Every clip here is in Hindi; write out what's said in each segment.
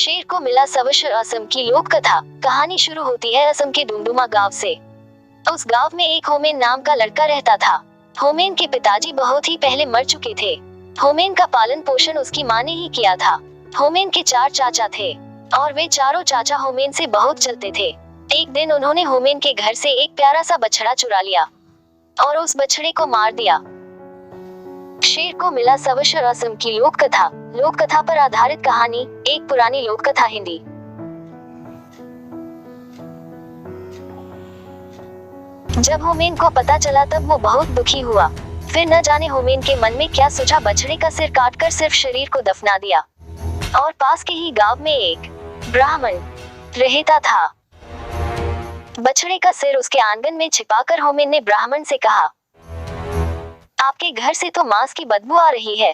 शेर को मिला सवश असम की लोक कथा। कहानी शुरू होती है असम के डुमडुमा गांव से। उस गांव में एक होमेन नाम का लड़का रहता था। होमेन के पिताजी बहुत ही पहले मर चुके थे। होमेन का पालन पोषण उसकी माँ ने ही किया था। होमेन के 4 चाचा थे और वे चारों चाचा होमेन से बहुत चलते थे। एक दिन उन्होंने होमेन के घर से एक प्यारा सा बछड़ा चुरा लिया और उस बछड़े को मार दिया। शेर को मिला सवश असम की लोक कथा। लोक कथा पर आधारित कहानी, एक पुरानी लोक कथा हिंदी। जब होमेन को पता चला तब वो बहुत दुखी हुआ। फिर न जाने होमेन के मन में क्या सोचा, बछड़े का सिर काटकर सिर्फ शरीर को दफना दिया। और पास के ही गांव में एक ब्राह्मण रहता था। बछड़े का सिर उसके आंगन में छिपाकर होमेन ने ब्राह्मण से कहा, आपके घर से तो मांस की बदबू आ रही है।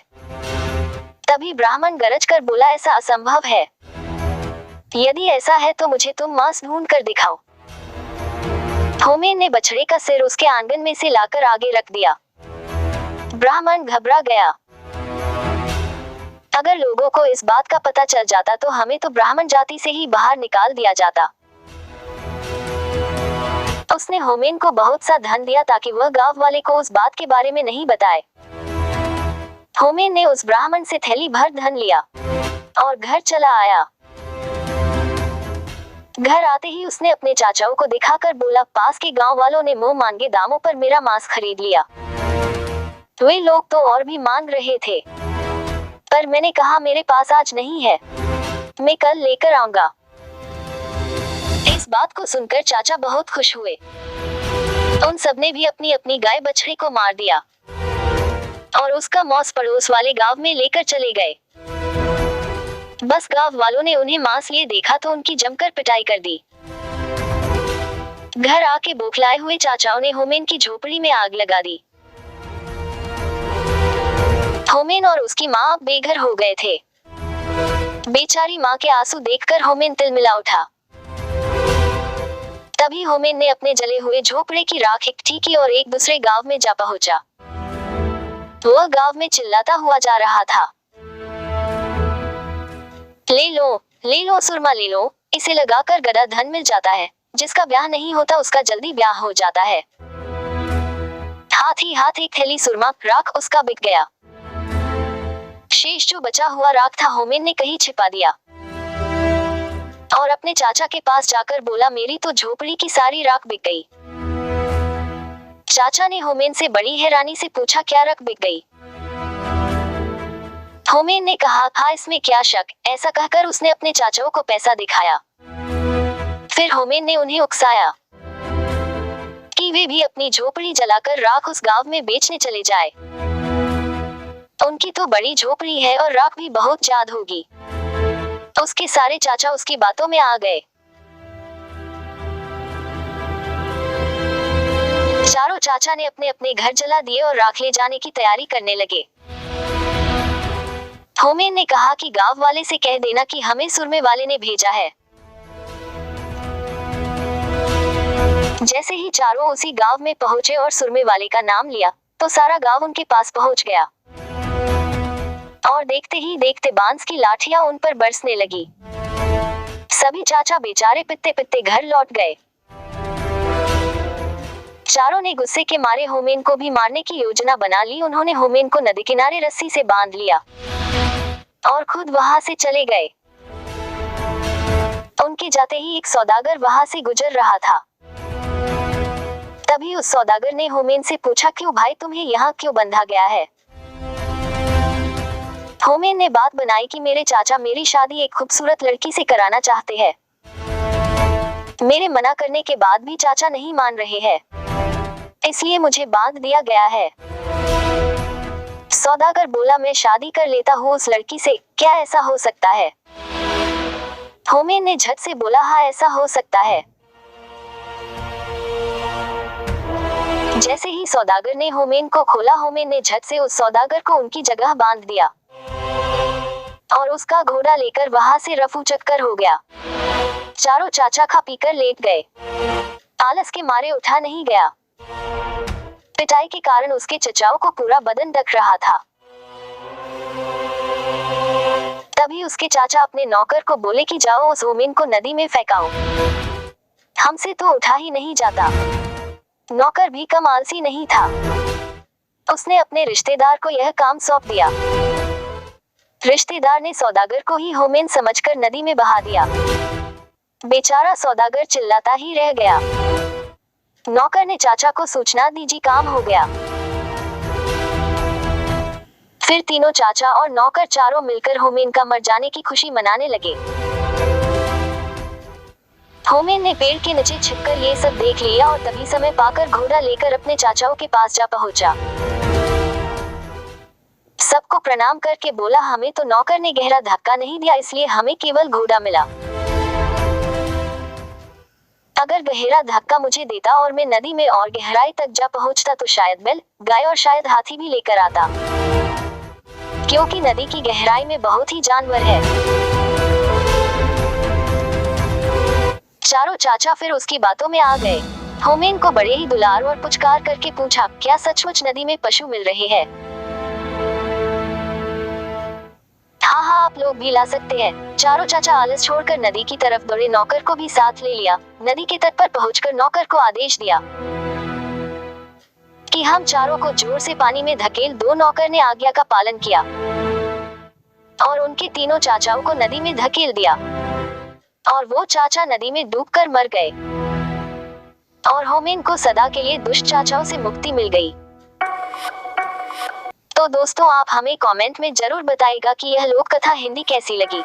तभी ब्राह्मण गरज कर बोला, ऐसा असंभव है। यदि ऐसा है तो मुझे तुम मांस ढूंढ कर दिखाओ। होमेन ने बछड़े का सिर उसके आंगन में से लाकर आगे रख दिया। ब्राह्मण घबरा गया। अगर लोगों को इस बात का पता चल जाता तो हमें तो ब्राह्मण जाति से ही बाहर निकाल दिया जाता। उसने होमेन को बहुत सा धन दिया ताकि वह गांव वाले को उस बात के बारे में नहीं बताए। होमेन ने उस ब्राह्मण से थैली भर धन लिया और घर चला आया। घर आते ही उसने अपने चाचाओं को दिखाकर बोला, पास के गांव वालों ने मुंह मांगे दामों पर मेरा मांस खरीद लिया। वे लोग तो और भी मांग रहे थे, पर मैंने कहा मेरे पास आज नहीं है, मैं कल लेकर आऊंगा। इस बात को सुनकर चाचा बहुत खुश हुए। उन सबने भी अपनी अपनी गाय बछड़े को मार दिया और उसका मांस पड़ोस वाले गांव में लेकर चले गए। बस गांव वालों ने उन्हें मांस लिए देखा तो उनकी जमकर पिटाई कर दी। घर आके बौखलाए हुए चाचाओं ने होमेन की झोपड़ी में आग लगा दी। होमेन और उसकी माँ अब बेघर हो गए थे। बेचारी माँ के आंसू देखकर होमेन तिलमिला उठा। तभी होमेन ने अपने जले हुए झोपड़े की राख इकट्ठी की और एक दूसरे गांव में जा पहुंचा। वह गांव में चिल्लाता हुआ जा रहा था, ले लो सुरमा ले लो, इसे लगाकर गधा धन मिल जाता है, जिसका ब्याह नहीं होता उसका जल्दी ब्याह हो जाता है। हाथ ही हाथ एक थैली सुरमा राख उसका बिक गया। शेष जो बचा हुआ राख था होमेन ने कहीं छिपा दिया और अपने चाचा के पास जाकर बोला, मेरी तो झोपड़ी की सारी राख बिक गई। चाचा ने होमेन से बड़ी हैरानी से पूछा, क्या राख बिक गई? होमेन ने कहा, हाँ इसमें क्या शक। ऐसा कहकर उसने अपने चाचाओं को पैसा दिखाया। फिर होमेन ने उन्हें उकसाया कि वे भी अपनी झोपड़ी जलाकर राख उस गांव में बेचने चले जाए। उनकी तो बड़ी झोपड़ी है और राख भी बहुत ज्यादा होगी। उसके सारे चाचा उसकी बातों में आ गए। चारों चाचा ने अपने अपने घर जला दिए और राख ले जाने की तैयारी करने लगे। होमेन ने कहा कि गांव वाले से कह देना कि हमें सुरमे वाले ने भेजा है। जैसे ही चारों उसी गांव में पहुंचे और सुरमे वाले का नाम लिया तो सारा गांव उनके पास पहुंच गया और देखते ही देखते बांस की लाठियां उन पर बरसने लगी। सभी चाचा बेचारे पित्ते पित्ते घर लौट गए। चारों ने गुस्से के मारे होमेन को भी मारने की योजना बना ली। उन्होंने होमेन को नदी किनारे रस्सी से बांध लिया और खुद वहां से चले गए। उनके जाते ही एक सौदागर वहां से गुजर रहा था। तभी उस सौदागर ने होमेन से पूछा, क्यों भाई, तुम्हें यहाँ क्यों बंधा गया है? होमेन ने बात बनाई कि मेरे चाचा मेरी शादी एक खूबसूरत लड़की से कराना चाहते हैं। मेरे मना करने के बाद भी चाचा नहीं मान रहे हैं, इसलिए मुझे बांध दिया गया है। सौदागर बोला, मैं शादी कर लेता हूँ उस लड़की से, क्या ऐसा हो सकता है? होमेन ने झट से बोला, हाँ ऐसा हो सकता है। जैसे ही सौदागर ने होमेन को खोला, होमेन ने झट से उस सौदागर को उनकी जगह बांध दिया और उसका घोड़ा लेकर वहां से रफू चक्कर हो गया। चारों चाचा खा पीकर लेट गए। आलस के मारे उठा नहीं गया। पिटाई के कारण उसके चचाओं को पूरा बदन ढक रहा था। तभी उसके चाचा अपने नौकर को बोले कि जाओ उस होमिन को नदी में फेंकाओ, हमसे तो उठा ही नहीं जाता। नौकर भी कम आलसी नहीं था, उसने अपने रिश्तेदार को यह काम सौंप दिया। रिश्तेदार ने सौदागर को ही होमेन समझकर नदी में बहा दिया। बेचारा सौदागर चिल्लाता ही रह गया। नौकर ने चाचा को सूचना दी, जी काम हो गया। फिर तीनों चाचा और नौकर चारों मिलकर होमेन का मर जाने की खुशी मनाने लगे। होमेन ने पेड़ के नीचे छिपकर ये सब देख लिया और तभी समय पाकर घोड़ा लेकर अपने चाचाओं के पास जा पहुंचा। सबको प्रणाम करके बोला, हमें तो नौकर ने गहरा धक्का नहीं दिया, इसलिए हमें केवल घोड़ा मिला। अगर गहरा धक्का मुझे देता और मैं नदी में और गहराई तक जा पहुंचता तो शायद बैल, गाय और शायद हाथी भी लेकर आता, क्योंकि नदी की गहराई में बहुत ही जानवर है। चारों चाचा फिर उसकी बातों में आ गए। होमेन को बड़े ही दुलार और पुचकार करके पूछा, क्या सचमुच नदी में पशु मिल रहे हैं? हाँ हाँ, आप लोग भी ला सकते हैं। चारों चाचा आलस छोड़कर नदी की तरफ दौड़े, नौकर को भी साथ ले लिया। नदी के तट पर पहुंचकर नौकर को आदेश दिया कि हम चारों को जोर से पानी में धकेल दो। नौकर ने आज्ञा का पालन किया और उनके तीनों चाचाओं को नदी में धकेल दिया और वो चाचा नदी में डूबकर मर गए और होमेन को सदा के लिए दुष्ट चाचाओं से मुक्ति मिल गई। तो दोस्तों, आप हमें कमेंट में जरूर बताइएगा कि यह लोक कथा हिंदी कैसी लगी।